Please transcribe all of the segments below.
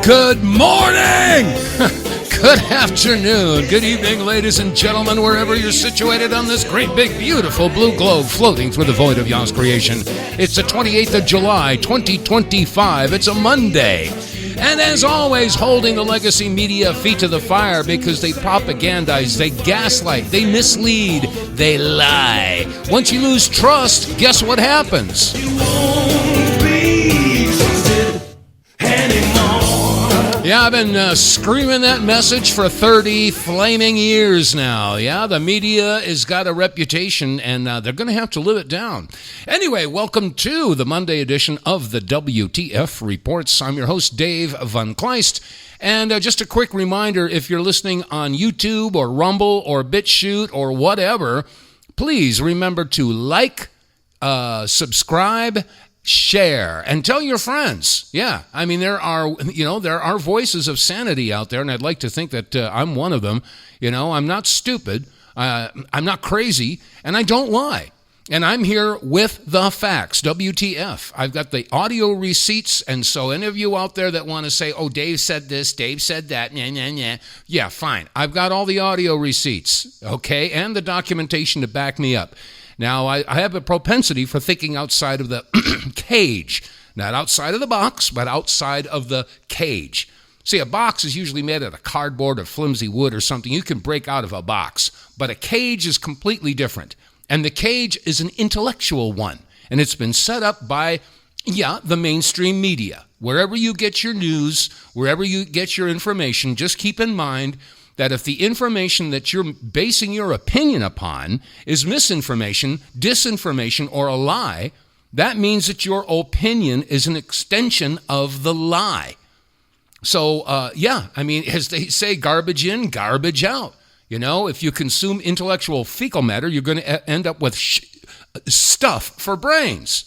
Good morning! Good afternoon, good evening, ladies and gentlemen, wherever you're situated on this great, big, beautiful blue globe floating through the void of Yah's creation. It's the 28th of July, 2025. It's a Monday. And as always, holding the legacy media feet to the fire because they propagandize, they gaslight, they mislead, they lie. Once you lose trust, guess what happens? You won't be trusted anymore. Yeah, I've been screaming that message for 30 flaming years now. Yeah, the media has got a reputation, and they're going to have to live it down. Anyway, welcome to the Monday edition of the WTF Reports. I'm your host, Dave vonKleist. And just a quick reminder, if you're listening on YouTube or Rumble or BitChute or whatever, please remember to like, subscribe, share, and tell your friends. Yeah, I mean, there are voices of sanity out there, and I'd like to think that I'm one of them. You know, I'm not stupid, I'm not crazy, and I don't lie. And I'm here with the facts, WTF. I've got the audio receipts, and so any of you out there that want to say, oh, Dave said this, Dave said that, yeah, fine. I've got all the audio receipts, okay, and the documentation to back me up. Now, I have a propensity for thinking outside of the cage. Not outside of the box, but outside of the cage. See, a box is usually made out of cardboard or flimsy wood or something. You can break out of a box. But a cage is completely different. And the cage is an intellectual one. And it's been set up by, the mainstream media. Wherever you get your news, wherever you get your information, just keep in mind that if the information that you're basing your opinion upon is misinformation, disinformation, or a lie, that means that your opinion is an extension of the lie. So, I mean, as they say, garbage in, garbage out. You know, if you consume intellectual fecal matter, you're going to end up with stuff for brains.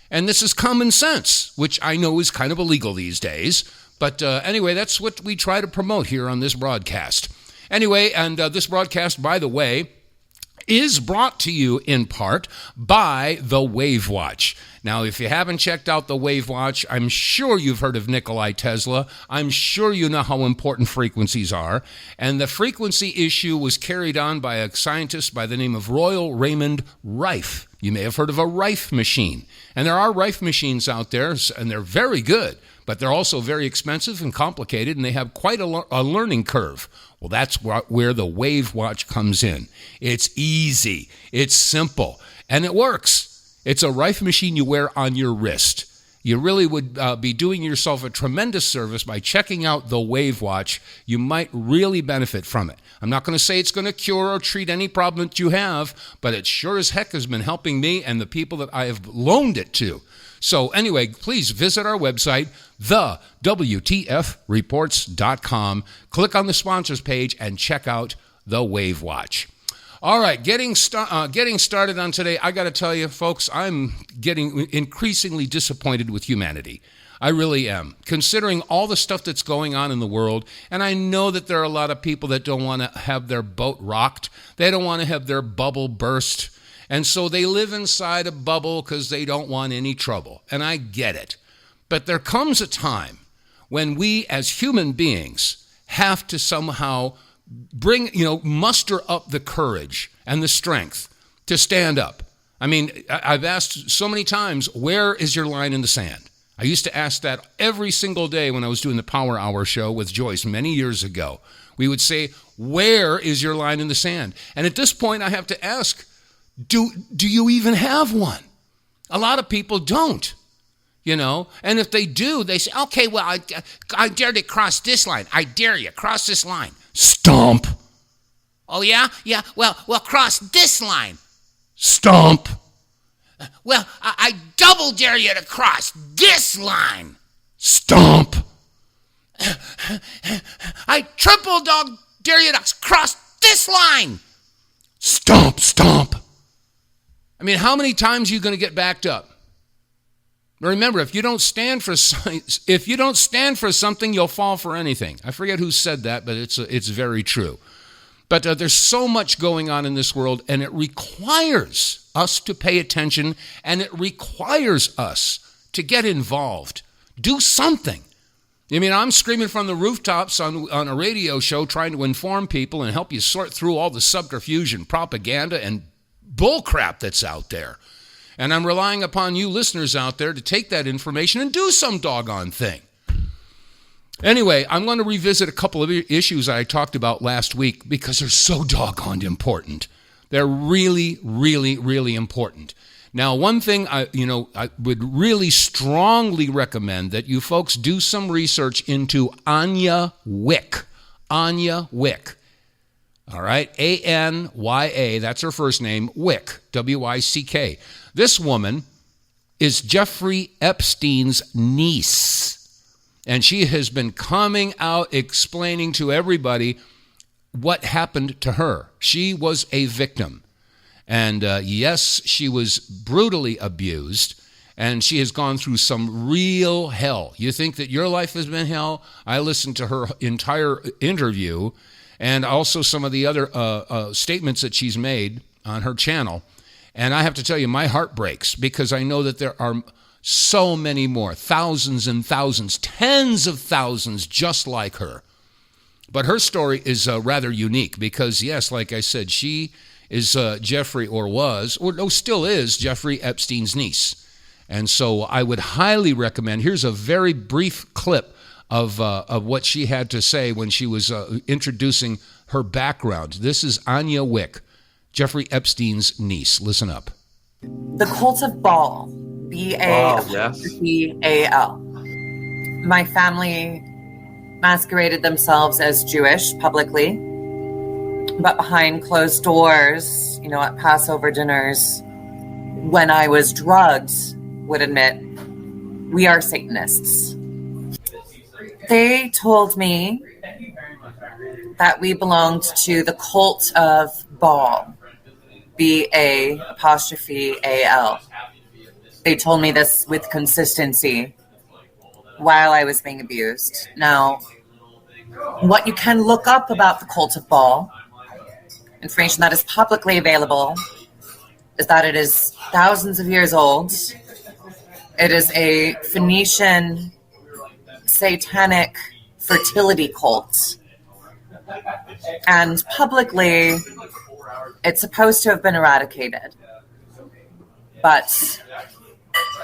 And this is common sense, which I know is kind of illegal these days. But anyway, that's what we try to promote here on this broadcast. Anyway, and this broadcast, by the way, is brought to you in part by the Wave Watch. Now, if you haven't checked out the Wave Watch, I'm sure you've heard of Nikola Tesla. I'm sure you know how important frequencies are. And the frequency issue was carried on by a scientist by the name of Royal Raymond Rife. You may have heard of a Rife machine. And there are Rife machines out there, and they're very good. But they're also very expensive and complicated, and they have quite a learning curve. Well, that's where the Wave Watch comes in. It's easy, it's simple, and it works. It's a Rife machine you wear on your wrist. You really would be doing yourself a tremendous service by checking out the Wave Watch. You might really benefit from it. I'm not going to say it's going to cure or treat any problem that you have, but it sure as heck has been helping me and the people that I have loaned it to. So anyway, please visit our website, TheWTFReports.com. Click on the sponsors page and check out the Wave Watch. All right, getting started on today, I got to tell you, folks, I'm getting increasingly disappointed with humanity. I really am, considering all the stuff that's going on in the world. And I know that there are a lot of people that don't want to have their boat rocked. They don't want to have their bubble burst. And so they live inside a bubble because they don't want any trouble. And I get it. But there comes a time when we as human beings have to somehow muster up the courage and the strength to stand up. I mean, I've asked so many times, where is your line in the sand? I used to ask that every single day when I was doing the Power Hour show with Joyce many years ago. We would say, where is your line in the sand? And at this point, I have to ask, do you even have one? A lot of people don't, and if they do, they say, okay, well, I dare to cross this line. I dare you, cross this line. Stomp. Oh, yeah? Yeah, well, cross this line. Stomp. Well, I double dare you to cross this line. Stomp. I triple dog dare you to cross this line. Stomp, stomp. I mean, how many times are you going to get backed up? Remember, if you don't stand for something, you'll fall for anything. I forget who said that, but it's very true. But there's so much going on in this world, and it requires us to pay attention, and it requires us to get involved. Do something. I mean, I'm screaming from the rooftops on a radio show trying to inform people and help you sort through all the subterfuge and propaganda and bullcrap that's out there. And I'm relying upon you listeners out there to take that information and do some doggone thing. Anyway, I'm going to revisit a couple of issues I talked about last week because they're so doggone important. They're really, really, really important. Now, one thing I would really strongly recommend that you folks do some research into Anya Wick. Anya Wick. All right? A-N-Y-A, that's her first name, Wick, W-I-C-K. This woman is Jeffrey Epstein's niece. And she has been coming out explaining to everybody what happened to her. She was a victim. And yes, she was brutally abused. And she has gone through some real hell. You think that your life has been hell? I listened to her entire interview and also some of the other statements that she's made on her channel. And I have to tell you, my heart breaks because I know that there are so many more, thousands and thousands, tens of thousands just like her. But her story is rather unique because, yes, like I said, she is Jeffrey still is Jeffrey Epstein's niece. And so I would highly recommend, here's a very brief clip of what she had to say when she was introducing her background. This is Anya Wick, Jeffrey Epstein's niece. Listen up. The cult of Baal. B-A-L. My family masqueraded themselves as Jewish publicly, but behind closed doors, at Passover dinners, when I was drugged, would admit, we are Satanists. They told me that we belonged to the cult of Baal, B-A-apostrophe-A-L. They told me this with consistency while I was being abused. Now, what you can look up about the cult of Baal, information that is publicly available, is that it is thousands of years old. It is a Phoenician satanic fertility cult. And publicly, it's supposed to have been eradicated. But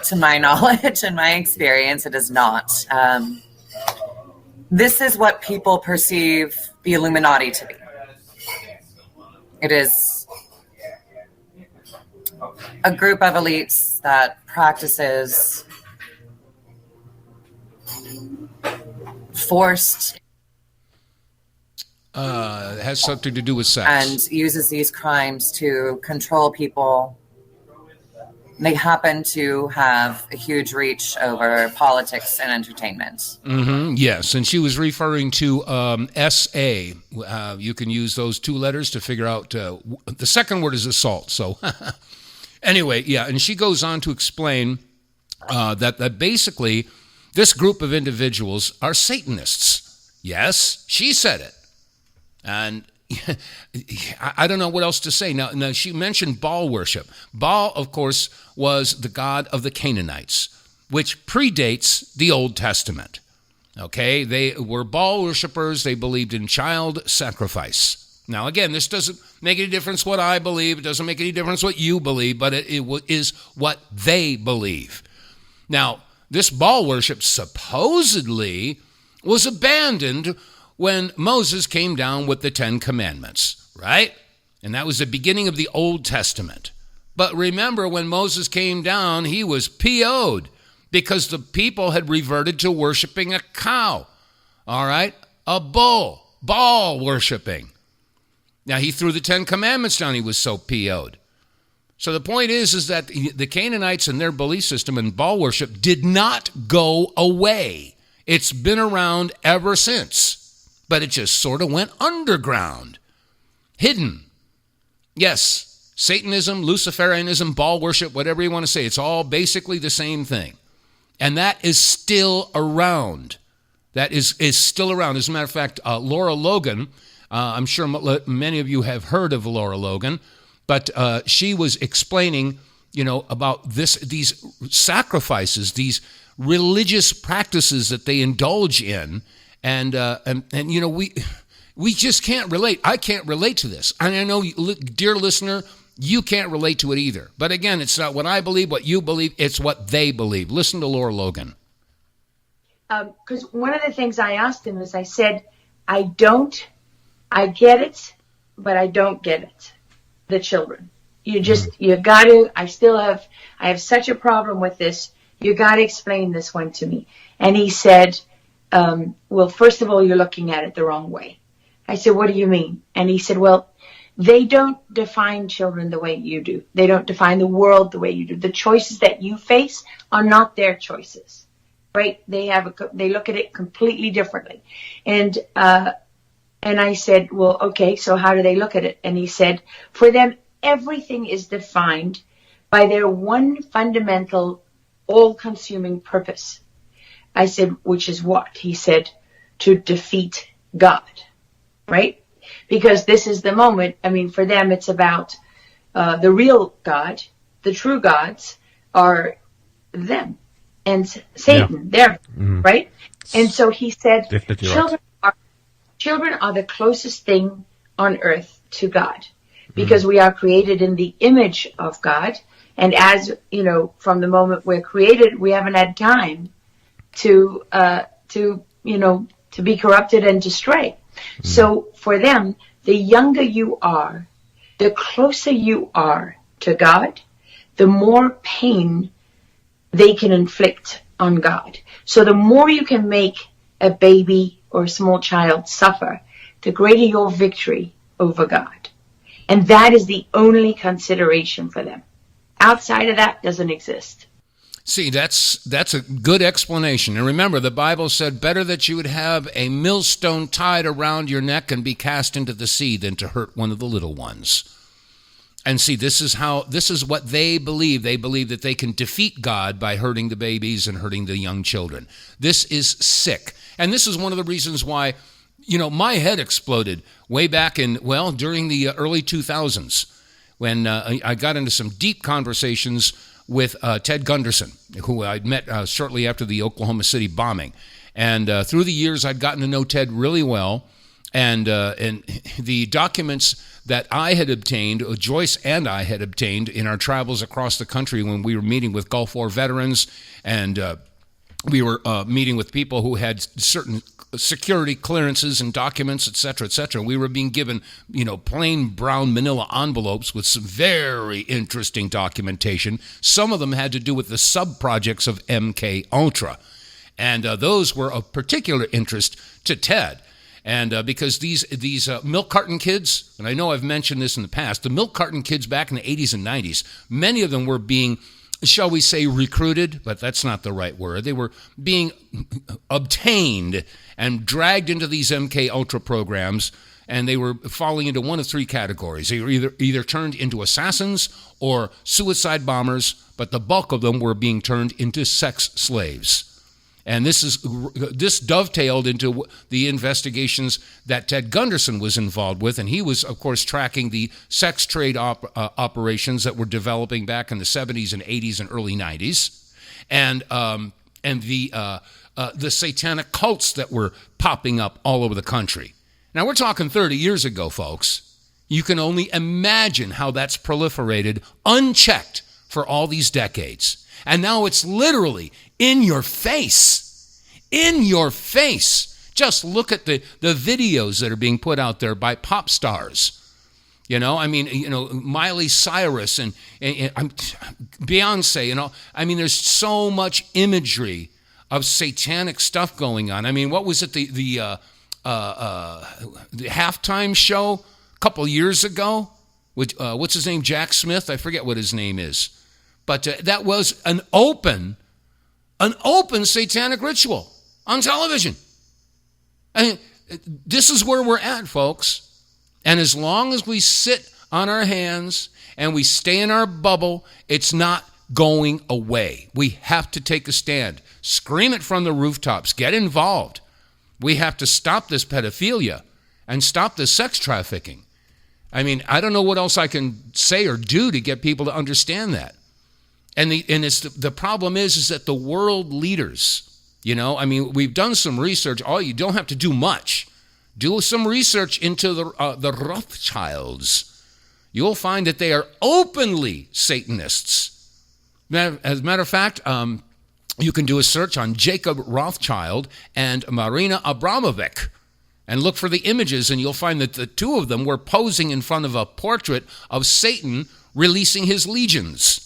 to my knowledge and my experience, it is not. This is what people perceive the Illuminati to be. It is a group of elites that practices forced has something to do with sex. And uses these crimes to control people. They happen to have a huge reach over politics and entertainment. Mm-hmm, yes, and she was referring to S.A. You can use those two letters to figure out. The second word is assault. So anyway, yeah, and she goes on to explain that basically this group of individuals are Satanists. Yes, she said it. And I don't know what else to say. Now, she mentioned Baal worship. Baal, of course, was the god of the Canaanites, which predates the Old Testament. Okay, they were Baal worshipers. They believed in child sacrifice. Now, again, this doesn't make any difference what I believe. It doesn't make any difference what you believe, but it is what they believe. Now, this Baal worship supposedly was abandoned when Moses came down with the 10 Commandments, right? And that was the beginning of the Old Testament. But remember, when Moses came down, he was PO'd because the people had reverted to worshiping a cow, all right? A bull, Baal worshiping. Now, he threw the 10 Commandments down. He was so PO'd. So the point is that the Canaanites and their belief system and Baal worship did not go away. It's been around ever since. But it just sort of went underground, hidden. Yes, Satanism, Luciferianism, Baal worship, whatever you want to say, it's all basically the same thing. And that is still around. That is still around. As a matter of fact, Lara Logan, I'm sure many of you have heard of Lara Logan, but she was explaining, about these sacrifices, these religious practices that they indulge in, and you know, we just can't relate. I can't relate to this. And I know, dear listener, you can't relate to it either. But again, it's not what I believe, what you believe, it's what they believe. Listen to Lara Logan. Because one of the things I asked him is, I said, I get it, but I don't get it. The children. You got to, I have such a problem with this. You got to explain this one to me. And he said, well, first of all, you're looking at it the wrong way. I said, what do you mean? And he said, well, they don't define children the way you do. They don't define the world the way you do. The choices that you face are not their choices, right? They look at it completely differently. And I said, well, okay, so how do they look at it? And he said, for them, everything is defined by their one fundamental, all-consuming purpose. I said, which is what? He said, to defeat God, right? Because this is the moment. I mean, for them, it's about the real God. The true gods are them and Satan, right? And so he said, children are the closest thing on earth to God, because we are created in the image of God. And as you know, from the moment we're created, we haven't had time to be corrupted and to stray. So for them, the younger you are, the closer you are to God, the more pain they can inflict on God. So the more you can make a baby or a small child suffer, the greater your victory over God. And that is the only consideration for them. Outside of that doesn't exist. See, that's a good explanation. And remember, the Bible said, better that you would have a millstone tied around your neck and be cast into the sea than to hurt one of the little ones. And see, this is what they believe. They believe that they can defeat God by hurting the babies and hurting the young children. This is sick. And this is one of the reasons why, you know, my head exploded way back during the early 2000s when I got into some deep conversations with Ted Gunderson, who I'd met shortly after the Oklahoma City bombing. And through the years, I'd gotten to know Ted really well. And the documents that I had obtained, Joyce and I had obtained in our travels across the country when we were meeting with Gulf War veterans, and we were meeting with people who had certain security clearances and documents, et cetera, et cetera. We were being given, plain brown manila envelopes with some very interesting documentation. Some of them had to do with the sub-projects of MK Ultra. And those were of particular interest to Ted. And because these milk carton kids, and I know I've mentioned this in the past, the milk carton kids back in the 80s and 90s, many of them were being, shall we say, recruited, but that's not the right word. They were being obtained and dragged into these MK Ultra programs, and they were falling into one of three categories. They were either turned into assassins or suicide bombers, but the bulk of them were being turned into sex slaves. And this dovetailed into the investigations that Ted Gunderson was involved with, and he was, of course, tracking the sex trade operations that were developing back in the 70s and 80s and early 90s, and the satanic cults that were popping up all over the country. Now, we're talking 30 years ago, folks. You can only imagine how that's proliferated unchecked for all these decades. And now it's literally in your face. In your face. Just look at the videos that are being put out there by pop stars. Miley Cyrus and Beyonce, there's so much imagery of satanic stuff going on. I mean, what was it, the halftime show a couple years ago with, what's his name, Jack Smith? I forget what his name is. But that was an open satanic ritual on television. I mean, this is where we're at, folks. And as long as we sit on our hands and we stay in our bubble, it's not going away. We have to take a stand. Scream it from the rooftops. Get involved. We have to stop this pedophilia and stop this sex trafficking. I mean, I don't know what else I can say or do to get people to understand that. And the problem is that the world leaders, we've done some research. You don't have to do much. Do some research into the Rothschilds. You'll find that they are openly Satanists. As a matter of fact, you can do a search on Jacob Rothschild and Marina Abramovic and look for the images, and you'll find that the two of them were posing in front of a portrait of Satan releasing his legions.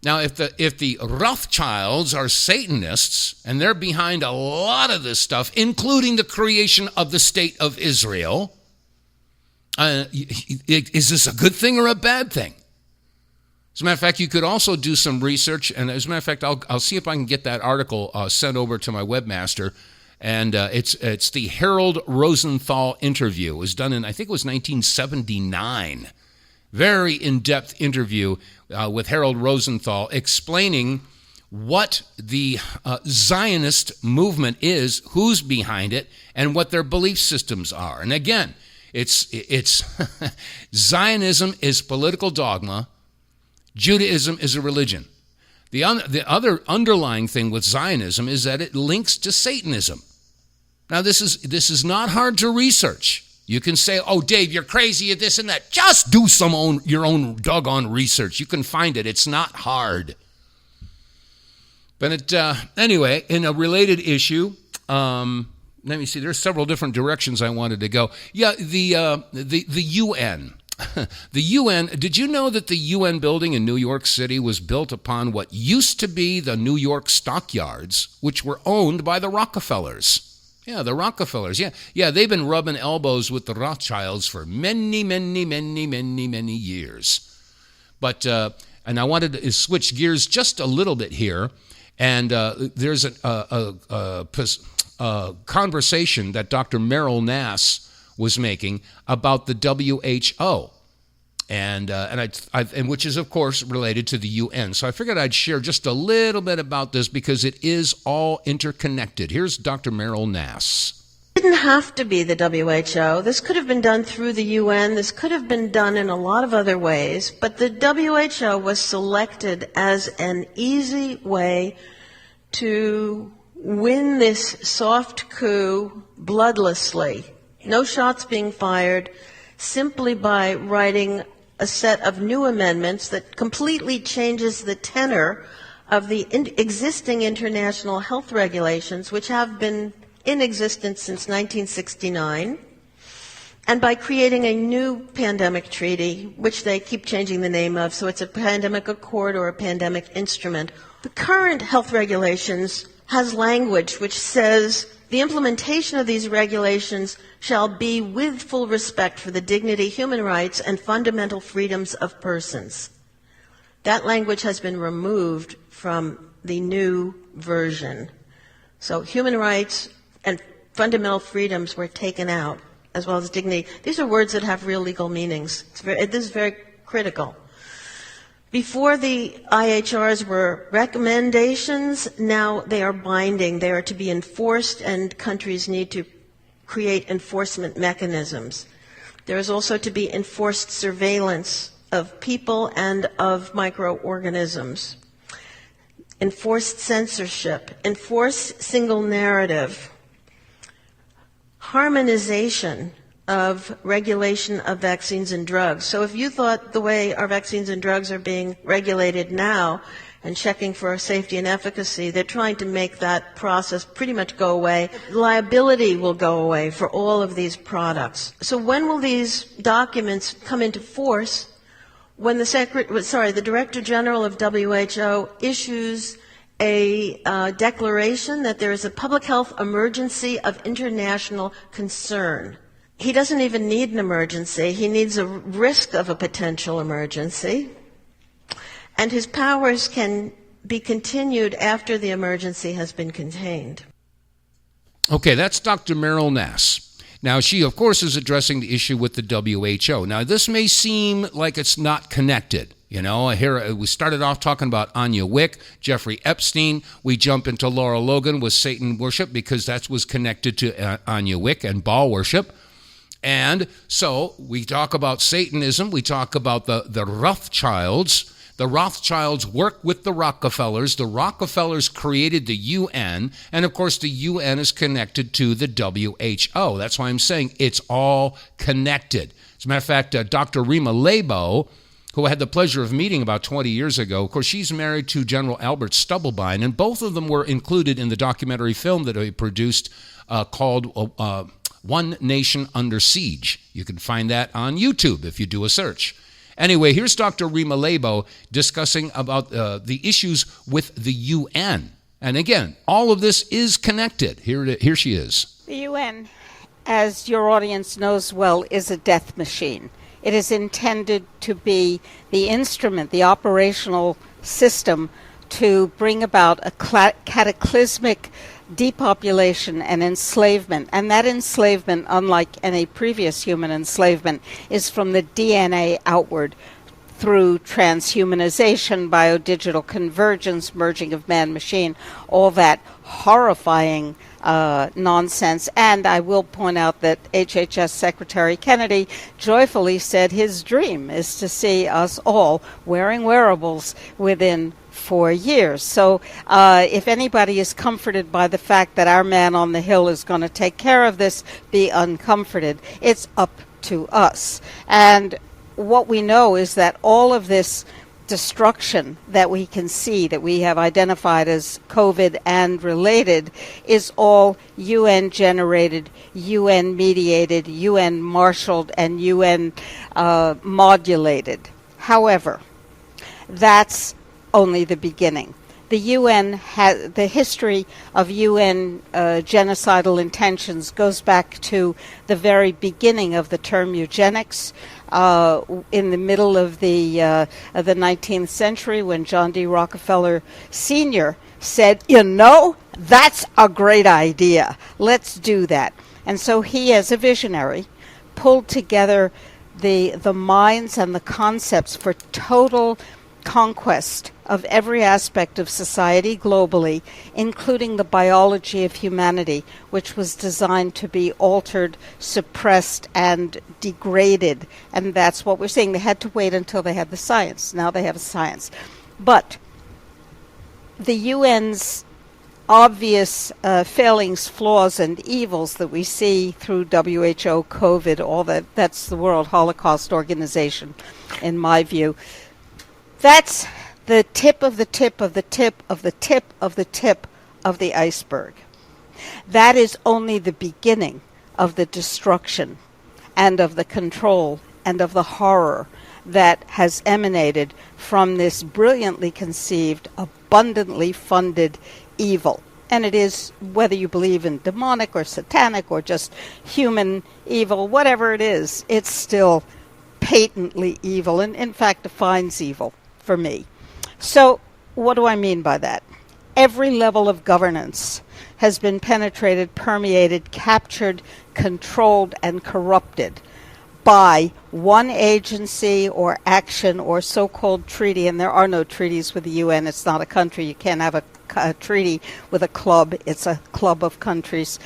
Now, if the Rothschilds are Satanists, and they're behind a lot of this stuff, including the creation of the State of Israel, is this a good thing or a bad thing? As a matter of fact, you could also do some research, and as a matter of fact, I'll see if I can get that article sent over to my webmaster, and it's the Harold Rosenthal interview. It was done in, I think it was 1979. Very in-depth interview with Harold Rosenthal explaining what the Zionist movement is, who's behind it, and what their belief systems are. And again, it's Zionism is political dogma. Judaism is a religion. The other underlying thing with Zionism is that it links to Satanism. Now, this is not hard to research. You can say, oh, Dave, you're crazy at this and that. Just do your own doggone research. You can find it. It's not hard. But anyway, in a related issue, let me see. There's several different directions I wanted to go. Yeah, the UN. The UN, did you know that the UN building in New York City was built upon what used to be the New York stockyards, which were owned by the Rockefellers? Yeah, the Rockefellers. Yeah, they've been rubbing elbows with the Rothschilds for many, many, many, many, many years. But, and I wanted to switch gears just a little bit here, and there's a conversation that Dr. Merrill Nass was making about the WHO, and which is, of course, related to the UN. So I figured I'd share just a little bit about this because it is all interconnected. Here's Dr. Merrill Nass. It didn't have to be the WHO. This could have been done through the UN. This could have been done in a lot of other ways. But the WHO was selected as an easy way to win this soft coup bloodlessly. No shots being fired, simply by writing a set of new amendments that completely changes the tenor of the existing international health regulations, which have been in existence since 1969, and by creating a new pandemic treaty, which they keep changing the name of, so it's a pandemic accord or a pandemic instrument. The current health regulations has language which says the implementation of these regulations shall be with full respect for the dignity, human rights, and fundamental freedoms of persons. That language has been removed from the new version. So human rights and fundamental freedoms were taken out, as well as dignity. These are words that have real legal meanings. This is very critical. Before the IHRs were recommendations, now they are binding. They are to be enforced, and countries need to create enforcement mechanisms. There is also to be enforced surveillance of people and of microorganisms. Enforced censorship, enforced single narrative, harmonization of regulation of vaccines and drugs. So if you thought the way our vaccines and drugs are being regulated now and checking for safety and efficacy, they're trying to make that process pretty much go away. Liability will go away for all of these products. So when will these documents come into force? When the Director General of WHO issues a declaration that there is a public health emergency of international concern. He doesn't even need an emergency. He needs a risk of a potential emergency. And his powers can be continued after the emergency has been contained. Okay, that's Dr. Merrill Nass. Now, she, of course, is addressing the issue with the WHO. Now, this may seem like it's not connected. You know, here we started off talking about Anya Wick, Jeffrey Epstein. We jump into Lara Logan with Satan worship because that was connected to Anya Wick and Baal worship. And so we talk about Satanism. We talk about the Rothschilds. The Rothschilds work with the Rockefellers. The Rockefellers created the UN. And, of course, the UN is connected to the WHO. That's why I'm saying it's all connected. As a matter of fact, Dr. Rima Laibow, who I had the pleasure of meeting about 20 years ago, of course, she's married to General Albert Stubblebine, and both of them were included in the documentary film that I produced called One Nation Under Siege. You can find that on YouTube if you do a search. Anyway, here's Dr. Rima Laibow discussing about the issues with the UN. And again, all of this is connected. Here she is. The UN, as your audience knows well, is a death machine. It is intended to be the instrument, the operational system to bring about a cataclysmic depopulation and enslavement. And that enslavement, unlike any previous human enslavement, is from the DNA outward through transhumanization, biodigital convergence, merging of man-machine, all that horrifying nonsense. And I will point out that HHS Secretary Kennedy joyfully said his dream is to see us all wearing wearables within 4 years. So if anybody is comforted by the fact that our man on the Hill is going to take care of this, be uncomforted. It's up to us. And what we know is that all of this destruction that we can see, that we have identified as COVID and related, is all UN generated, UN mediated, UN marshaled, and UN modulated. However, that's only the beginning. The UN has the history of UN genocidal intentions goes back to the very beginning of the term eugenics. In the middle of the 19th century, when John D. Rockefeller Sr. said, that's a great idea. Let's do that. And so he, as a visionary, pulled together the minds and the concepts for total conquest of every aspect of society globally, including the biology of humanity, which was designed to be altered, suppressed, and degraded. And that's what we're seeing. They had to wait until they had the science. Now they have a science. But the UN's obvious failings, flaws, and evils that we see through WHO, COVID, all that's the World Holocaust Organization, in my view. That's the tip of the tip of the tip of the tip of the tip of the iceberg. That is only the beginning of the destruction and of the control and of the horror that has emanated from this brilliantly conceived, abundantly funded evil. And it is, whether you believe in demonic or satanic or just human evil, whatever it is, it's still patently evil and in fact defines evil for me. So what do I mean by that? Every level of governance has been penetrated, permeated, captured, controlled, and corrupted by one agency or action or so-called treaty. And there are no treaties with the UN. It's not a country. You can't have a treaty with a club. It's a club of countries.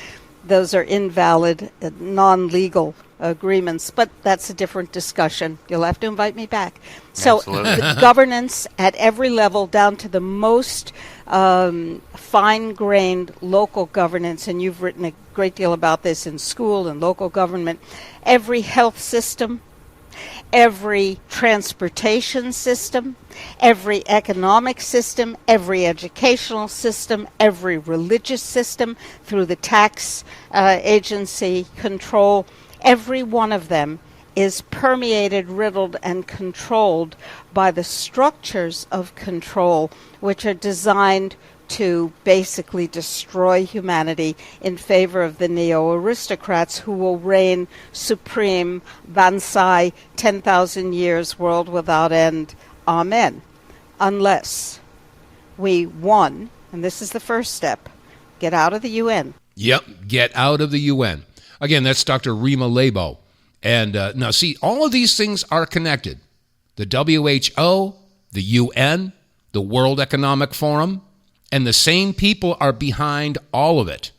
Those are invalid, non-legal agreements, but that's a different discussion. You'll have to invite me back. So the governance at every level, down to the most fine-grained local governance, and you've written a great deal about this in school and local government, every health system, every transportation system, every economic system, every educational system, every religious system through the tax agency control, every one of them is permeated, riddled, and controlled by the structures of control which are designed to basically destroy humanity in favor of the neo-aristocrats who will reign supreme, Bansai, 10,000 years, world without end. Amen. Unless we, one, and this is the first step, get out of the UN. Yep, get out of the UN. Again, that's Dr. Rima Laibow. And now, see, all of these things are connected. The WHO, the UN, the World Economic Forum, and the same people are behind all of it.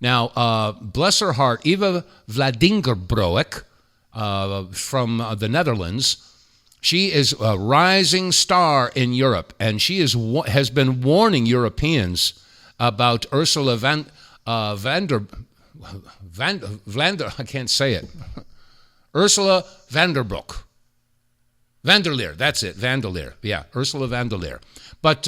Now, bless her heart, Eva Vladingerbroek from the Netherlands, She is a rising star in Europe, and she has been warning Europeans about Ursula Vanderleer. I can't say it. Ursula Vanderleer, that's it, Vanderleer. Yeah, Ursula Vanderleer. But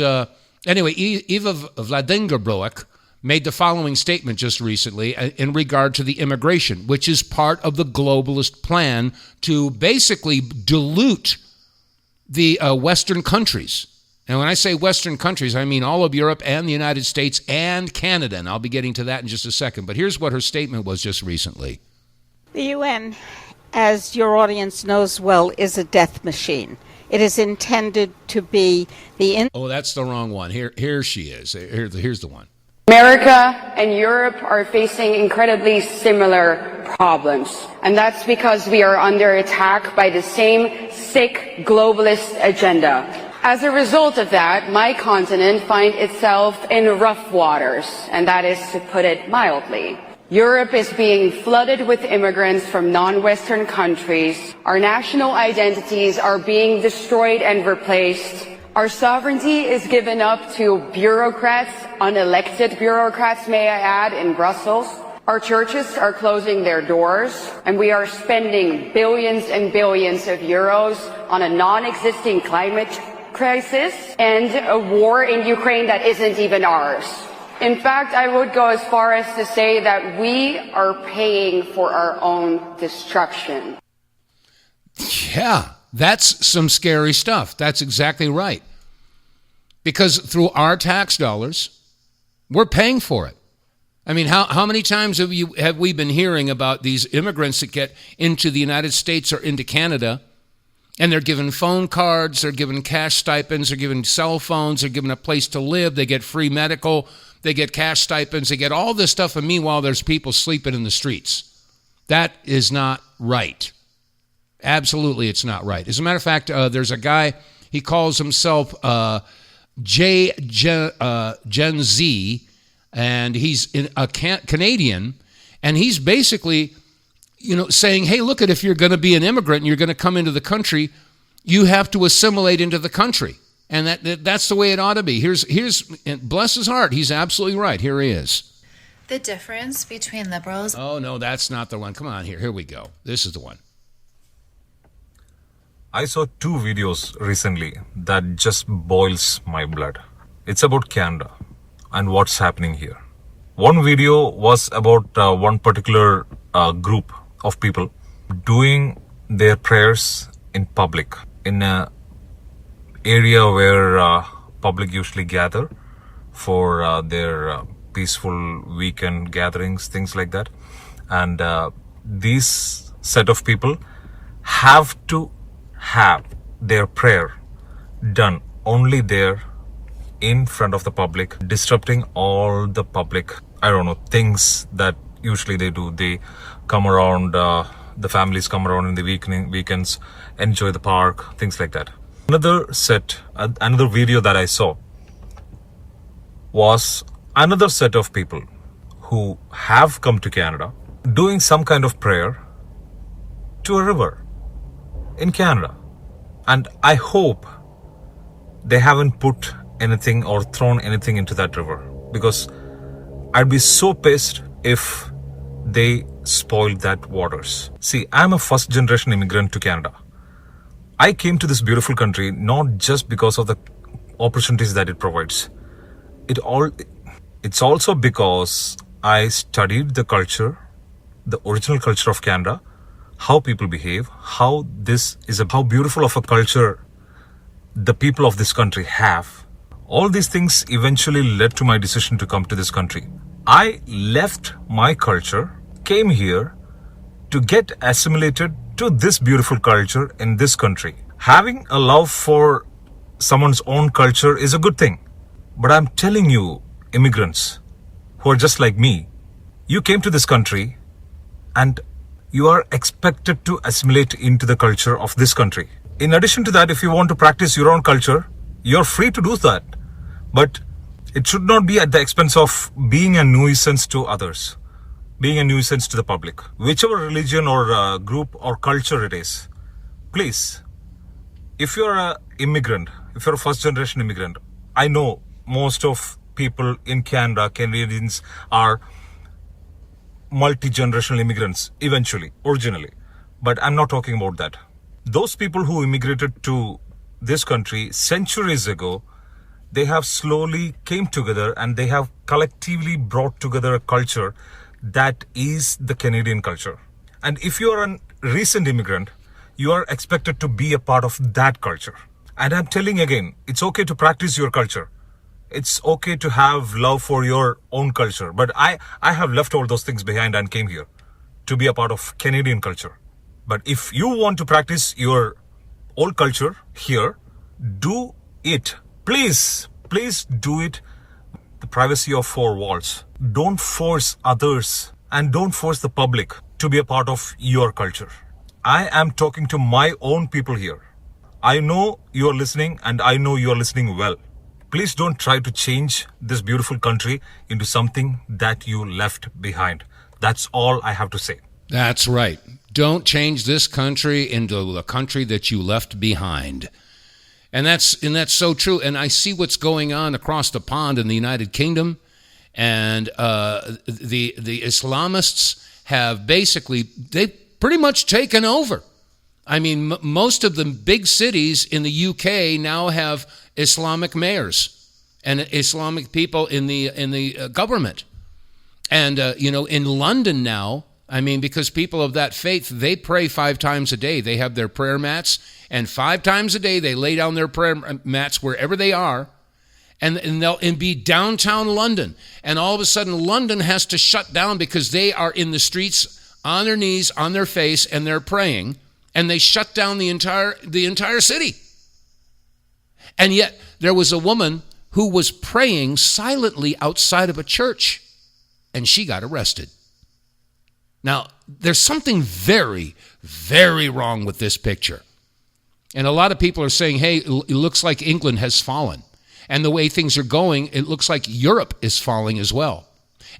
anyway, Eva Vladingerbroek made the following statement just recently in regard to the immigration, which is part of the globalist plan to basically dilute the Western countries. And when I say Western countries, I mean all of Europe and the United States and Canada. And I'll be getting to that in just a second. But here's what her statement was just recently. The UN, as your audience knows well, is a death machine. It is intended to be the... Oh, that's the wrong one. Here she is. Here's the one. America and Europe are facing incredibly similar problems. And that's because we are under attack by the same sick globalist agenda. As a result of that, my continent finds itself in rough waters, and that is to put it mildly. Europe is being flooded with immigrants from non-Western countries. Our national identities are being destroyed and replaced. Our sovereignty is given up to bureaucrats, unelected bureaucrats, may I add, in Brussels. Our churches are closing their doors, and we are spending billions and billions of euros on a non-existing climate crisis and a war in Ukraine that isn't even ours. In fact, I would go as far as to say that we are paying for our own destruction. Yeah, that's some scary stuff. That's exactly right. Because through our tax dollars, we're paying for it. I mean, how many times have we been hearing about these immigrants that get into the United States or into Canada, and they're given phone cards, they're given cash stipends, they're given cell phones, they're given a place to live, they get free medical, they get cash stipends, they get all this stuff, and meanwhile there's people sleeping in the streets. That is not right. Absolutely, it's not right. As a matter of fact, there's a guy, he calls himself Gen Z, and he's a Canadian, and he's basically, saying, hey, look, if you're going to be an immigrant and you're going to come into the country, you have to assimilate into the country. And that's the way it ought to be. Here's bless his heart, he's absolutely right. Here he is. The difference between liberals... Oh, no, that's not the one. Come on, here we go. This is the one. I saw 2 videos recently that just boils my blood. It's about Canada and what's happening here. One video was about one particular group of people doing their prayers in public, in an area where public usually gather for their peaceful weekend gatherings, things like that. And these set of people have to have their prayer done only there in front of the public, disrupting all the public, things that usually they do. They come around, the families come around in the weekends, enjoy the park, things like that. Another video that I saw was another set of people who have come to Canada doing some kind of prayer to a river in Canada. And I hope they haven't put anything or thrown anything into that river, because I'd be so pissed if they spoiled that waters. See, I'm a first generation immigrant to Canada. I came to this beautiful country not just because of the opportunities that it provides. It's also because I studied the culture, the original culture of Canada, how people behave, how beautiful of a culture the people of this country have. All these things eventually led to my decision to come to this country. I left my culture, came here to get assimilated to this beautiful culture in this country. Having a love for someone's own culture is a good thing. But I'm telling you, immigrants who are just like me, you came to this country and you are expected to assimilate into the culture of this country. In addition to that, if you want to practice your own culture, you're free to do that. But it should not be at the expense of being a nuisance to others, being a nuisance to the public. Whichever religion or group or culture it is, please if you're a immigrant, if you're a first generation immigrant, I know most of people in Canada, Canadians are multi-generational immigrants eventually, originally. But I'm not talking about that. Those people who immigrated to this country centuries ago, they have slowly came together and they have collectively brought together a culture that is the Canadian culture. And if you are a recent immigrant, you are expected to be a part of that culture. And I'm telling again, it's okay to practice your culture. It's okay to have love for your own culture. But I have left all those things behind and came here to be a part of Canadian culture. But if you want to practice your old culture here, do it. Please do it. The privacy of four walls. Don't force others and don't force the public to be a part of your culture. I am talking to my own people here. I know you are listening and I know you are listening well. Please don't try to change this beautiful country into something that you left behind. That's all I have to say. That's right. Don't change this country into a country that you left behind. And that's so true. And I see what's going on across the pond in the United Kingdom. And the Islamists have they've pretty much taken over. I mean, most of the big cities in the UK now have Islamic mayors and Islamic people in the government. And, in London now, I mean, because people of that faith, they pray 5 times a day. They have their prayer mats, and 5 times a day they lay down their prayer mats wherever they are, and they'll be downtown London. And all of a sudden, London has to shut down because they are in the streets on their knees, on their face, and they're praying, and they shut down the entire city. And yet, there was a woman who was praying silently outside of a church, and she got arrested. Now, there's something very, very wrong with this picture. And a lot of people are saying, hey, it looks like England has fallen. And the way things are going, it looks like Europe is falling as well.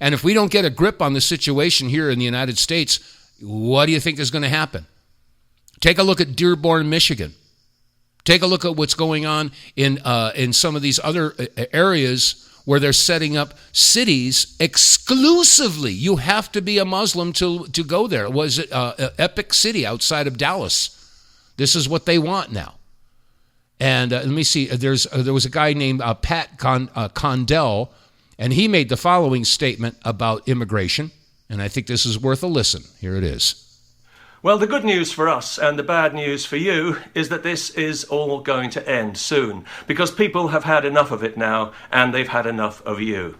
And if we don't get a grip on the situation here in the United States, what do you think is going to happen? Take a look at Dearborn, Michigan. Take a look at what's going on in some of these other areas where they're setting up cities exclusively. You have to be a Muslim to go there. Was it Epic City outside of Dallas? This is what they want now. And let me see. There was a guy named Pat Condell, and he made the following statement about immigration, and I think this is worth a listen. Here it is. Well, the good news for us and the bad news for you is that this is all going to end soon, because people have had enough of it now, and they've had enough of you.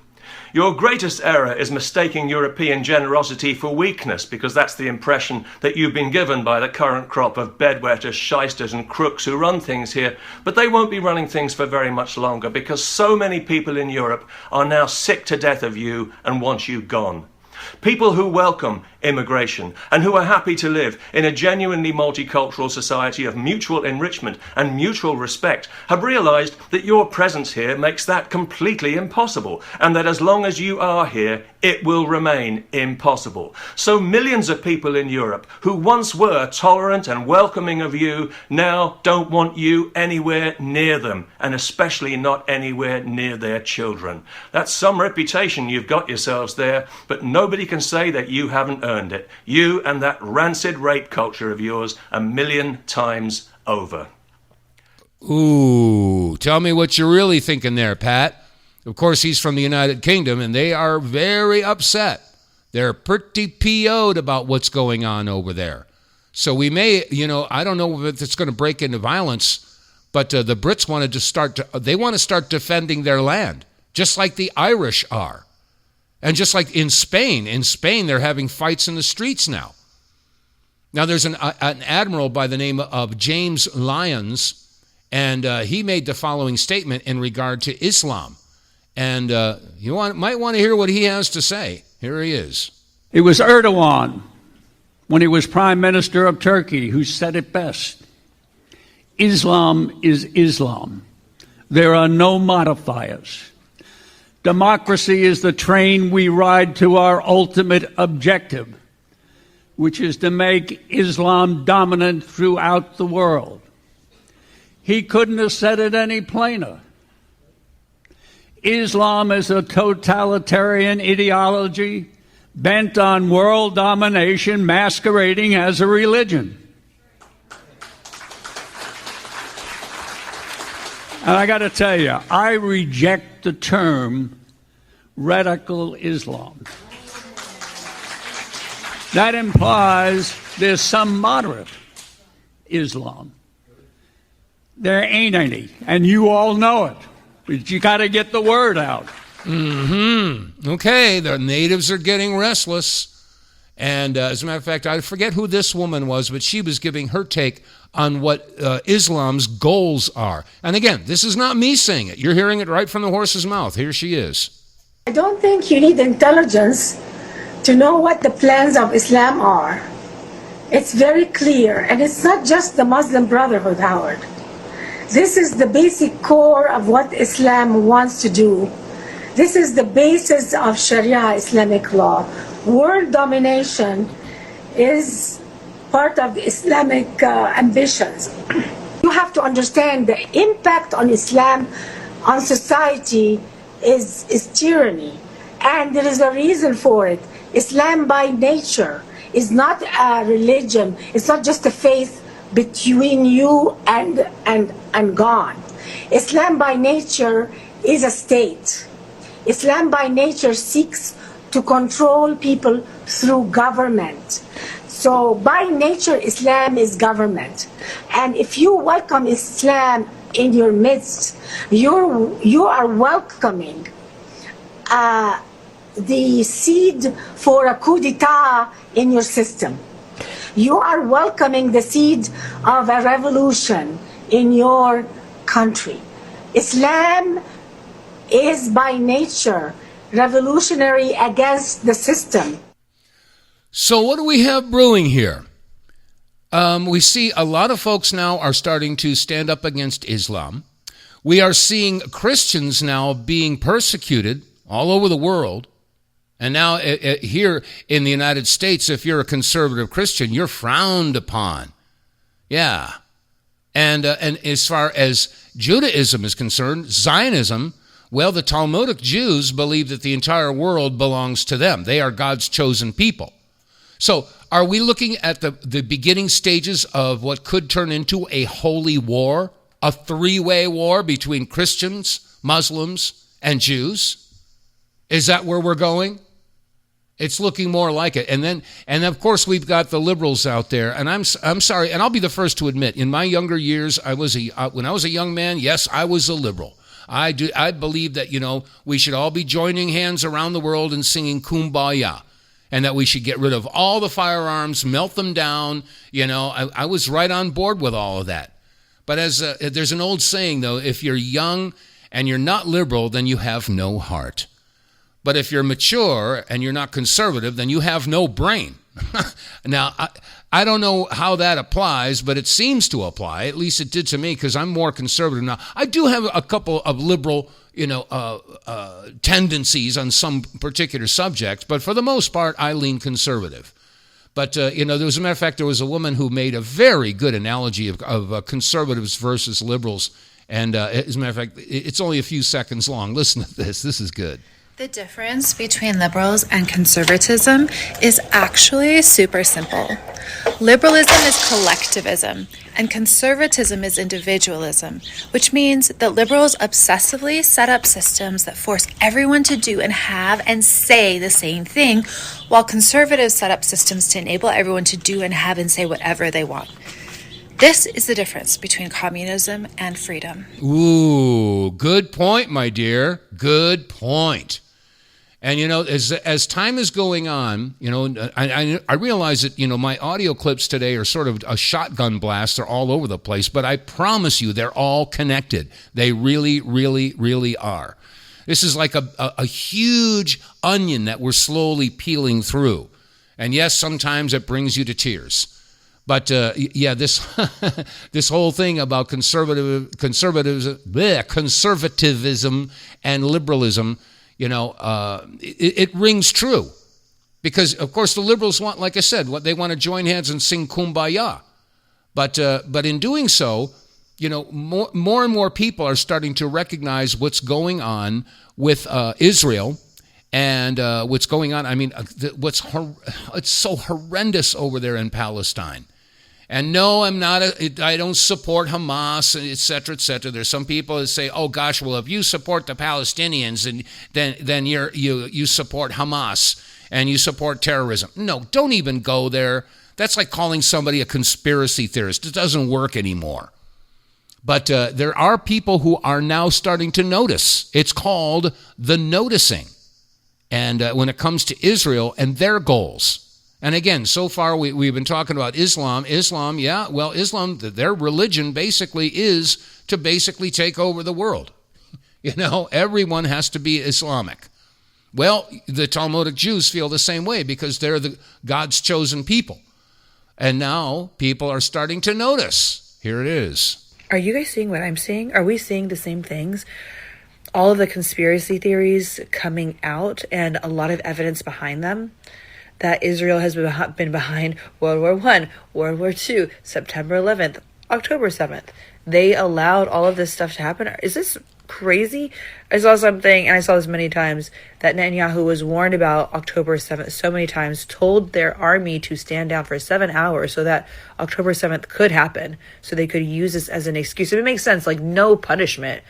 Your greatest error is mistaking European generosity for weakness, because that's the impression that you've been given by the current crop of bedwetters, shysters and crooks who run things here. But they won't be running things for very much longer, because so many people in Europe are now sick to death of you and want you gone. People who welcome immigration and who are happy to live in a genuinely multicultural society of mutual enrichment and mutual respect have realized that your presence here makes that completely impossible, and that as long as you are here, it will remain impossible. So millions of people in Europe who once were tolerant and welcoming of you now don't want you anywhere near them, and especially not anywhere near their children. That's some reputation you've got yourselves there, but nobody can say that you haven't earned it. You and that rancid rape culture of yours 1,000,000 times over. Ooh, tell me what you're really thinking there, Pat. Of course, he's from the United Kingdom, and they are very upset. They're pretty PO'd about what's going on over there. So we may, I don't know if it's going to break into violence, but the Brits wanted to start defending their land, just like the Irish are. And just like in Spain they're having fights in the streets now. Now there's an admiral by the name of James Lyons, and he made the following statement in regard to Islam. And you might want to hear what he has to say. Here he is. It was Erdogan, when he was Prime Minister of Turkey, who said it best. Islam is Islam. There are no modifiers. Democracy is the train we ride to our ultimate objective, which is to make Islam dominant throughout the world. He couldn't have said it any plainer. Islam is a totalitarian ideology bent on world domination masquerading as a religion. And I got to tell you, I reject the term radical Islam. That implies there's some moderate Islam. There ain't any, and you all know it. But you got to get the word out. Okay, the natives are getting restless. And as a matter of fact, I forget who this woman was, but she was giving her take on what Islam's goals are. And again, this is not me saying it. You're hearing it right from the horse's mouth. Here she is. I don't think you need intelligence to know what the plans of Islam are. It's very clear, and it's not just the Muslim Brotherhood, Howard. This is the basic core of what Islam wants to do. This is the basis of Sharia Islamic law. World domination is part of the Islamic ambitions. You have to understand the impact on Islam, on society, is tyranny. And there is a reason for it. Islam by nature is not a religion. It's not just a faith between you and God. Islam by nature is a state. Islam by nature seeks to control people through government. So by nature, Islam is government. And if you welcome Islam in your midst, you are welcoming the seed for a coup d'etat in your system. You are welcoming the seed of a revolution in your country. Islam is by nature revolutionary against the system. So what do we have brewing here? We see a lot of folks now are starting to stand up against Islam. We are seeing Christians now being persecuted all over the world. And now here in the United States, if you're a conservative Christian, you're frowned upon. Yeah. And as far as Judaism is concerned, Zionism, well, the Talmudic Jews believe that the entire world belongs to them. They are God's chosen people. So are we looking at the beginning stages of what could turn into a holy war, a three-way war between Christians, Muslims, and Jews? Is that where we're going? It's looking more like it. And of course, we've got the liberals out there. And I'm sorry, and I'll be the first to admit, in my younger years, when I was a young man, yes, I was a liberal. I believe that, we should all be joining hands around the world and singing Kumbaya, and that we should get rid of all the firearms, melt them down. I was right on board with all of that. But as there's an old saying, though, if you're young and you're not liberal, then you have no heart. But if you're mature and you're not conservative, then you have no brain. Now, I don't know how that applies, but it seems to apply. At least it did to me, because I'm more conservative now. I do have a couple of liberal, tendencies on some particular subjects, but for the most part, I lean conservative. But, there was, a matter of fact, there was a woman who made a very good analogy of conservatives versus liberals. And as a matter of fact, it's only a few seconds long. Listen to this. This is good. The difference between liberals and conservatism is actually super simple. Liberalism is collectivism, and conservatism is individualism, which means that liberals obsessively set up systems that force everyone to do and have and say the same thing, while conservatives set up systems to enable everyone to do and have and say whatever they want. This is the difference between communism and freedom. Ooh, good point, my dear. Good point. And, as time is going on, I realize that, my audio clips today are sort of a shotgun blast. They're all over the place. But I promise you, they're all connected. They really, really, really are. This is like a huge onion that we're slowly peeling through. And yes, sometimes it brings you to tears. But this this whole thing about conservatism and liberalism, it rings true, because of course the liberals want, like I said, what they want to join hands and sing Kumbaya, but in doing so, more and more people are starting to recognize what's going on with Israel and what's going on. I mean, it's so horrendous over there in Palestine. And no, I don't support Hamas, et cetera, et cetera. There's some people that say, oh gosh, well, if you support the Palestinians, and then you support Hamas and you support terrorism. No, don't even go there. That's like calling somebody a conspiracy theorist. It doesn't work anymore. But there are people who are now starting to notice. It's called the noticing. And when it comes to Israel and their goals. And again, so far we've been talking about Islam. Islam, their religion basically is to basically take over the world. Everyone has to be Islamic. Well, the Talmudic Jews feel the same way because they're God's chosen people. And now people are starting to notice. Here it is. Are you guys seeing what I'm seeing? Are we seeing the same things? All of the conspiracy theories coming out and a lot of evidence behind them. That Israel has been behind World War I, World War II, September 11th, October 7th. They allowed all of this stuff to happen. Is this crazy? I saw something, and I saw this many times, that Netanyahu was warned about October 7th so many times, told their army to stand down for 7 hours so that October 7th could happen, so they could use this as an excuse. It makes sense. Like, no punishment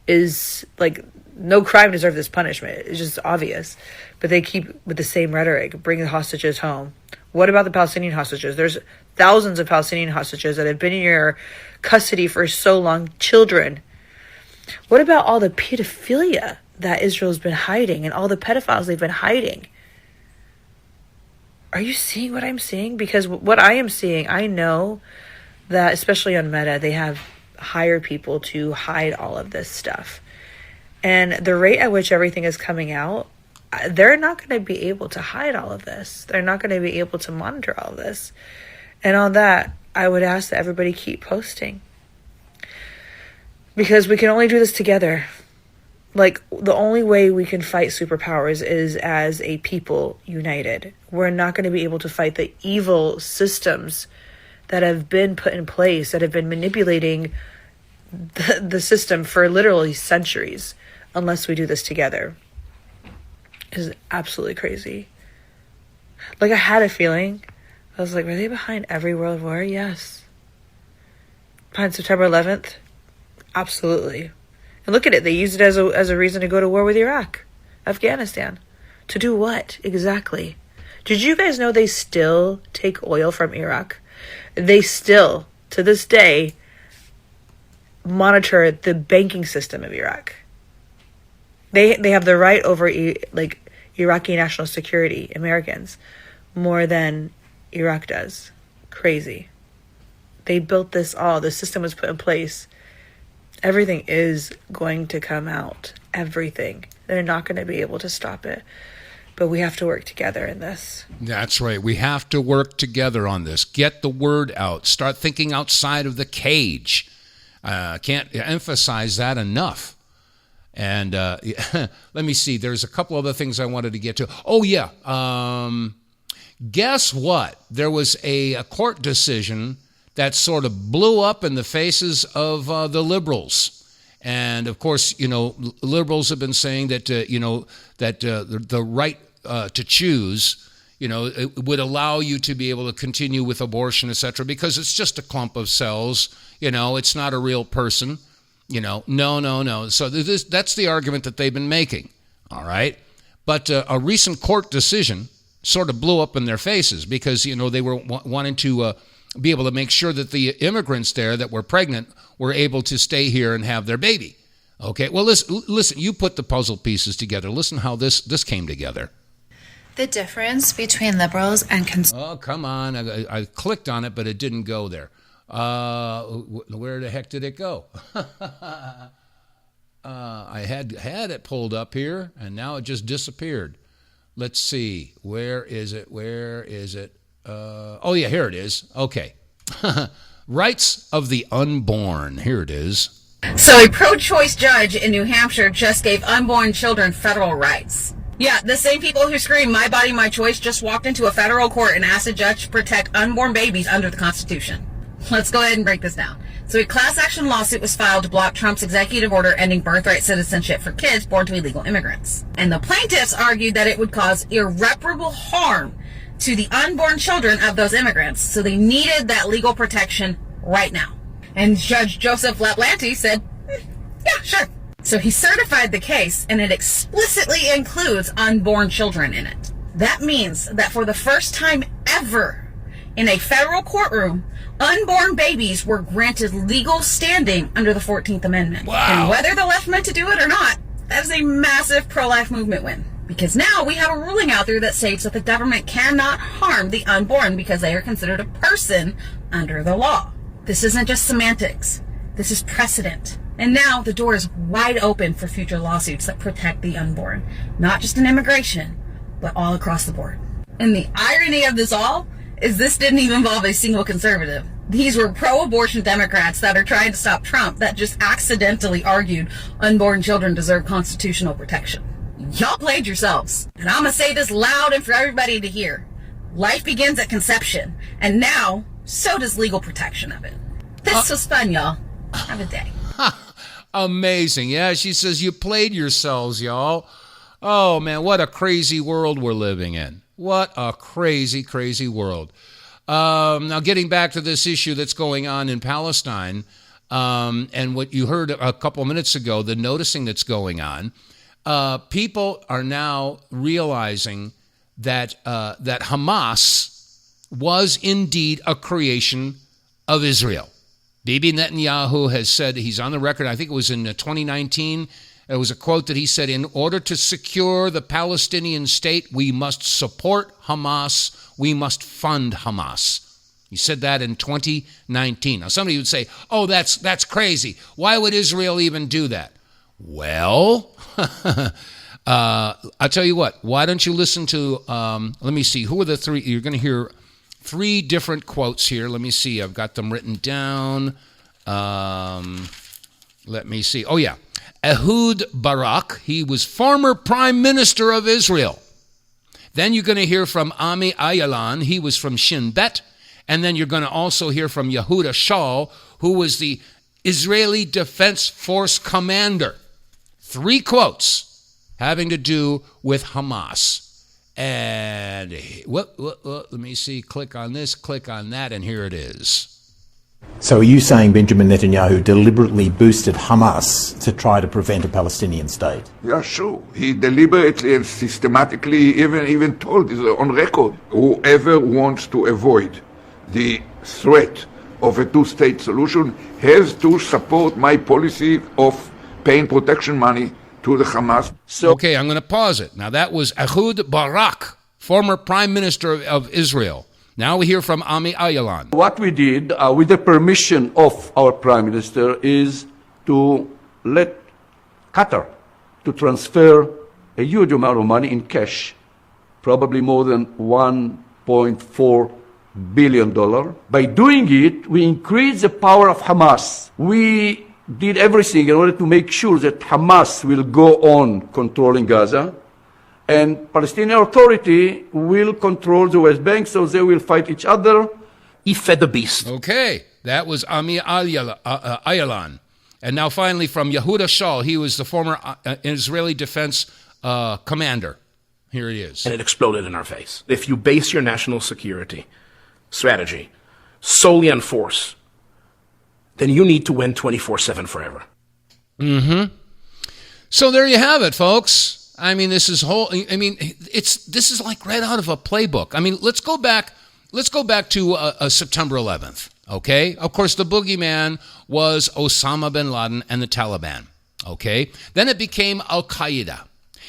is, like, no crime deserves this punishment. It's just obvious. But they keep with the same rhetoric, bring the hostages home. What about the Palestinian hostages? There's thousands of Palestinian hostages that have been in your custody for so long, children. What about all the pedophilia that Israel's been hiding and all the pedophiles they've been hiding? Are you seeing what I'm seeing? Because what I am seeing, I know that, especially on Meta, they have hired people to hide all of this stuff. And the rate at which everything is coming out, they're not going to be able to hide all of this. They're not going to be able to monitor all of this. And on that, I would ask that everybody keep posting. Because we can only do this together. Like, the only way we can fight superpowers is as a people united. We're not going to be able to fight the evil systems that have been put in place, that have been manipulating the system for literally centuries, unless we do this together. Is absolutely crazy. Like, I had a feeling. I was like, were they behind every world war? Yes. Behind September 11th? Absolutely. And look at it. They used it as a reason to go to war with Iraq, Afghanistan. To do what exactly? Did you guys know they still take oil from Iraq? They still, to this day, monitor the banking system of Iraq. They have the right over Iraqi national security, Americans, more than Iraq does. Crazy. They built this all. The system was put in place. Everything is going to come out. Everything. They're not going to be able to stop it. But we have to work together in this. That's right. We have to work together on this. Get the word out. Start thinking outside of the cage. Can't emphasize that enough. And let me see. There's a couple other things I wanted to get to. Oh, yeah. Guess what? There was a court decision that sort of blew up in the faces of the liberals. And, of course, liberals have been saying that, the right to choose, it would allow you to be able to continue with abortion, etc., because it's just a clump of cells. It's not a real person. No. So that's the argument that they've been making, all right? But a recent court decision sort of blew up in their faces because, they were wanting to be able to make sure that the immigrants there that were pregnant were able to stay here and have their baby. Okay, well, listen, you put the puzzle pieces together. Listen how this came together. The difference between liberals and conservatives. Oh, come on. I clicked on it, but it didn't go there. Where the heck did it go? I had it pulled up here, and now it just disappeared. Let's see. Where is it? Oh, yeah, here it is. Okay. Rights of the unborn. Here it is. So a pro-choice judge in New Hampshire just gave unborn children federal rights. Yeah, the same people who scream, "My body, my choice," just walked into a federal court and asked a judge to protect unborn babies under the Constitution. Let's go ahead and break this down. So a class action lawsuit was filed to block Trump's executive order ending birthright citizenship for kids born to illegal immigrants. And the plaintiffs argued that it would cause irreparable harm to the unborn children of those immigrants. So they needed that legal protection right now. And Judge Joseph Laplanti said, yeah, sure. So he certified the case, and it explicitly includes unborn children in it. That means that for the first time ever in a federal courtroom, unborn babies were granted legal standing under the 14th Amendment. Wow. And whether the left meant to do it or not, that is a massive pro-life movement win. Because now we have a ruling out there that states that the government cannot harm the unborn because they are considered a person under the law. This isn't just semantics. This is precedent. And now the door is wide open for future lawsuits that protect the unborn. Not just in immigration, but all across the board. And the irony of this all is this didn't even involve a single conservative. These were pro-abortion Democrats that are trying to stop Trump that just accidentally argued unborn children deserve constitutional protection. Y'all played yourselves. And I'm going to say this loud and for everybody to hear. Life begins at conception. And now, so does legal protection of it. This was fun, y'all. Have a day. Amazing. Yeah, she says, you played yourselves, y'all. Oh, man, what a crazy world we're living in. What a crazy, crazy world. Now, getting back to this issue that's going on in Palestine, and what you heard a couple minutes ago, the noticing that's going on, people are now realizing that that Hamas was indeed a creation of Israel. Bibi Netanyahu has said, he's on the record, I think it was in 2019, it was a quote that he said, in order to secure the Palestinian state, we must support Hamas, we must fund Hamas. He said that in 2019. Now, somebody would say, oh, that's crazy. Why would Israel even do that? Well, I'll tell you what, why don't you listen to, let me see, who are the three? You're going to hear three different quotes here. Let me see, I've got them written down. Let me see. Oh, yeah. Ehud Barak, he was former prime minister of Israel. Then you're going to hear from Ami Ayalan, he was from Shin Bet. And then you're going to also hear from Yehuda Shaul, who was the Israeli Defense Force commander. Three quotes having to do with Hamas. And let me see, click on this, click on that, and here it is. So are you saying Benjamin Netanyahu deliberately boosted Hamas to try to prevent a Palestinian state? Yeah, sure. He deliberately and systematically even told, on record, whoever wants to avoid the threat of a two-state solution has to support my policy of paying protection money to the Hamas. Okay, I'm going to pause it. Now, that was Ehud Barak, former prime minister of Israel. Now we hear from Ami Ayalan. What we did, with the permission of our prime minister, is to let Qatar to transfer a huge amount of money in cash, probably more than $1.4 billion. By doing it, we increase the power of Hamas. We did everything in order to make sure that Hamas will go on controlling Gaza, and Palestinian Authority will control the West Bank, so they will fight each other. He fed the beast. Okay, that was Ami Ayalan. And now finally from Yehuda Shaul, he was the former Israeli defense commander. Here he is. And it exploded in our face. If you base your national security strategy solely on force, then you need to win 24/7 forever. Mm-hmm. So there you have it, folks. I mean, this is this is like right out of a playbook. I mean, let's go back to September 11th, okay? Of course, the boogeyman was Osama bin Laden and the Taliban, okay? Then it became Al-Qaeda,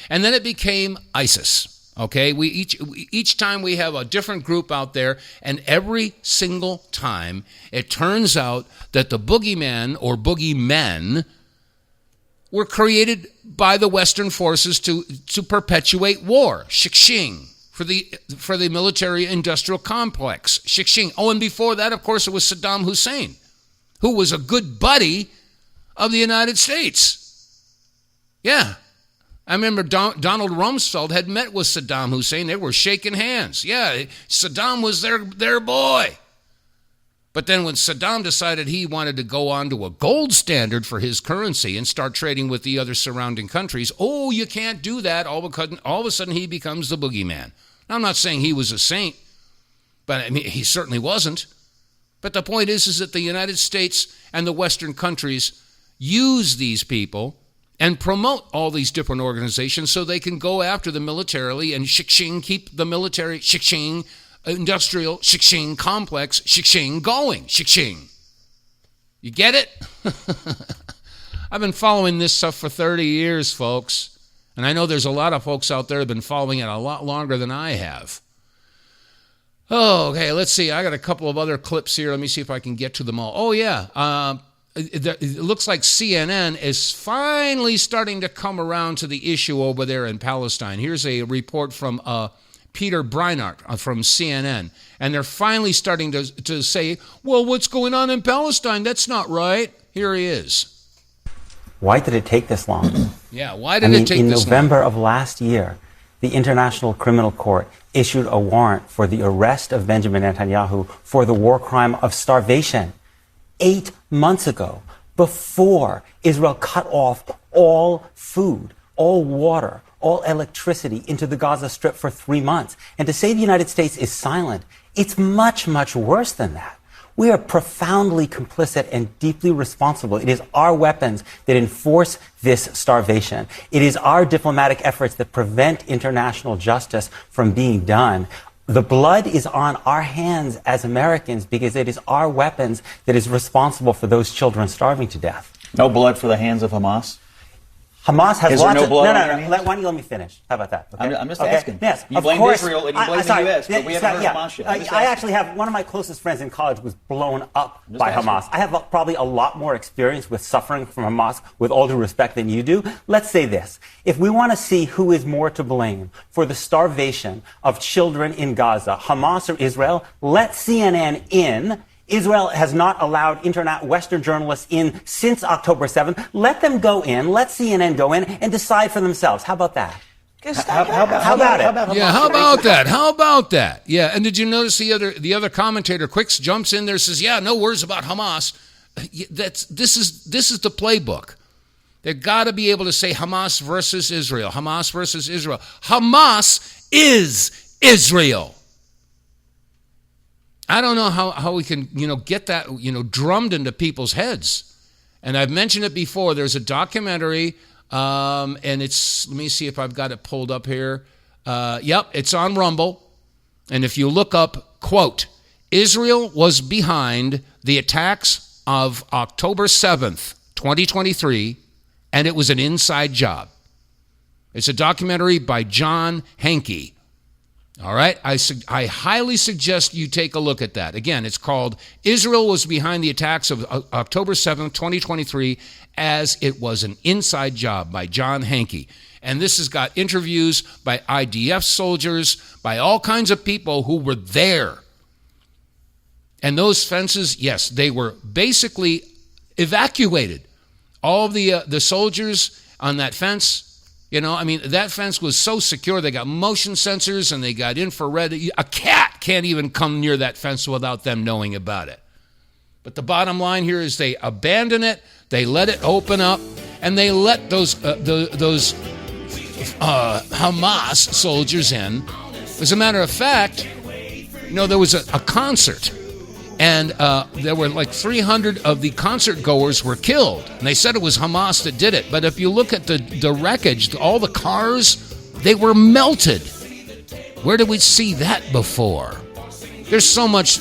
and then it became ISIS, okay? Each time we have a different group out there, and every single time it turns out that the boogeyman or boogeymen were created by the Western forces to perpetuate war. Shikshing, for the military-industrial complex. Shikshing. Oh, and before that, of course, it was Saddam Hussein, who was a good buddy of the United States. Yeah. I remember Donald Rumsfeld had met with Saddam Hussein. They were shaking hands. Yeah, Saddam was their boy. But then when Saddam decided he wanted to go on to a gold standard for his currency and start trading with the other surrounding countries, oh, you can't do that. All of a sudden he becomes the boogeyman. Now, I'm not saying he was a saint, but I mean, he certainly wasn't. But the point is that the United States and the Western countries use these people and promote all these different organizations so they can go after them militarily and keep the military industrial complex going. You get it? I've been following this stuff for 30 years, folks. And I know there's a lot of folks out there who have been following it a lot longer than I have. Oh, okay, let's see. I got a couple of other clips here. Let me see if I can get to them all. Oh, yeah. It looks like CNN is finally starting to come around to the issue over there in Palestine. Here's a report from Peter Breinart from CNN. And they're finally starting to say, well, what's going on in Palestine? That's not right. Here he is. Why did it take this long? Yeah, why did it take this long? In November of last year, the International Criminal Court issued a warrant for the arrest of Benjamin Netanyahu for the war crime of starvation 8 months ago, before Israel cut off all food, all water, all electricity into the Gaza Strip for 3 months. And to say the United States is silent, it's much, much worse than that. We are profoundly complicit and deeply responsible. It is our weapons that enforce this starvation. It is our diplomatic efforts that prevent international justice from being done. The blood is on our hands as Americans because it is our weapons that is responsible for those children starving to death. No blood for the hands of Hamas? Hamas has Is lots there no of... blood No. on your hands? Why don't you let me finish? How about that? Okay? I'm just Okay? asking. Yes, You of blamed course. Israel and you blamed the U.S., but we haven't heard Hamas yet. I actually have... One of my closest friends in college was blown up by Hamas. I have probably a lot more experience with suffering from Hamas, with all due respect, than you do. Let's say this. If we want to see who is more to blame for the starvation of children in Gaza, Hamas or Israel, let CNN in. Israel has not allowed Western journalists in since October 7th. Let them go in, let CNN go in, and decide for themselves. How about that? How about it? Yeah, how about that? How about that? Yeah, and did you notice the other commentator Quicks jumps in there, says, yeah, no words about Hamas. This is the playbook. They've got to be able to say Hamas versus Israel. Hamas versus Israel. Hamas is Israel. I don't know how we can, get that, drummed into people's heads. And I've mentioned it before. There's a documentary, and let me see if I've got it pulled up here. Yep, it's on Rumble. And if you look up, quote, Israel was behind the attacks of October 7th, 2023, and it was an inside job. It's a documentary by John Hankey. All right, I highly suggest you take a look at that. Again, it's called Israel was behind the attacks of October 7th, 2023, as it was an inside job by John Hankey. And this has got interviews by IDF soldiers, by all kinds of people who were there. And those fences, yes, they were basically evacuated. All of the soldiers on that fence, that fence was so secure. They got motion sensors and they got infrared. A cat can't even come near that fence without them knowing about it. But the bottom line here is they abandon it, they let it open up, and they let those Hamas soldiers in. As a matter of fact, there was a concert. And there were like 300 of the concert goers were killed. And they said it was Hamas that did it. But if you look at the wreckage, all the cars, they were melted. Where did we see that before? There's so much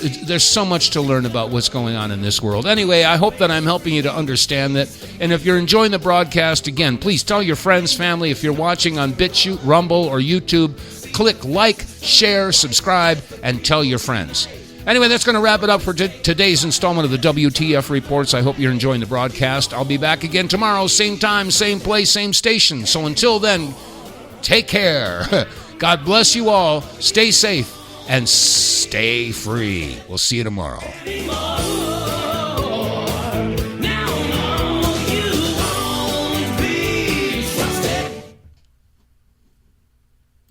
to learn about what's going on in this world. Anyway, I hope that I'm helping you to understand that. And if you're enjoying the broadcast, again, please tell your friends, family. If you're watching on BitChute, Rumble, or YouTube, click like, share, subscribe, and tell your friends. Anyway, that's going to wrap it up for today's installment of the WTF Reports. I hope you're enjoying the broadcast. I'll be back again tomorrow, same time, same place, same station. So until then, take care. God bless you all. Stay safe and stay free. We'll see you tomorrow.